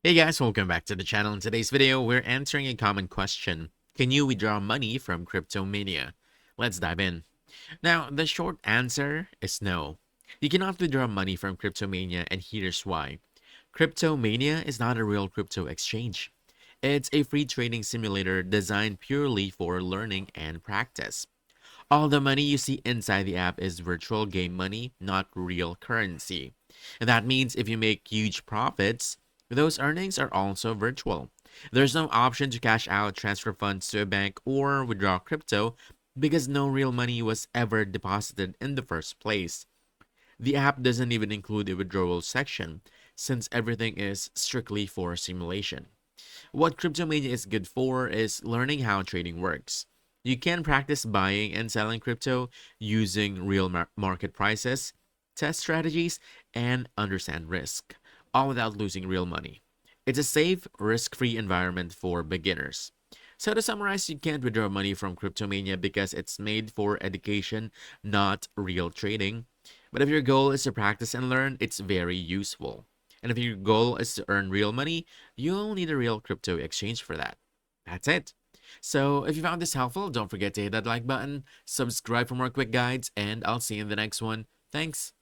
Hey guys, welcome back to the channel. In today's video, we're answering a common question. Can you withdraw money from Cryptomania? Let's dive in. Now, the short answer is no. You cannot withdraw money from Cryptomania, and here's why. Cryptomania is not a real crypto exchange. It's a free trading simulator designed purely for learning and practice. All the money you see inside the app is virtual game money, not real currency. And that means if you make huge profits, those earnings are also virtual. There's no option to cash out, transfer funds to a bank, or withdraw crypto because no real money was ever deposited in the first place. The app doesn't even include a withdrawal section since everything is strictly for simulation. What Cryptomania is good for is learning how trading works. You can practice buying and selling crypto using real market prices, test strategies, and understand risk, all without losing real money. It's a safe, risk free environment for beginners. So, to summarize, you can't withdraw money from Cryptomania because it's made for education, not real trading. But if your goal is to practice and learn, it's very useful. And if your goal is to earn real money, you'll need a real crypto exchange for that. That's it. So if you found this helpful, don't forget to hit that like button, subscribe for more quick guides, and I'll see you in the next one. Thanks.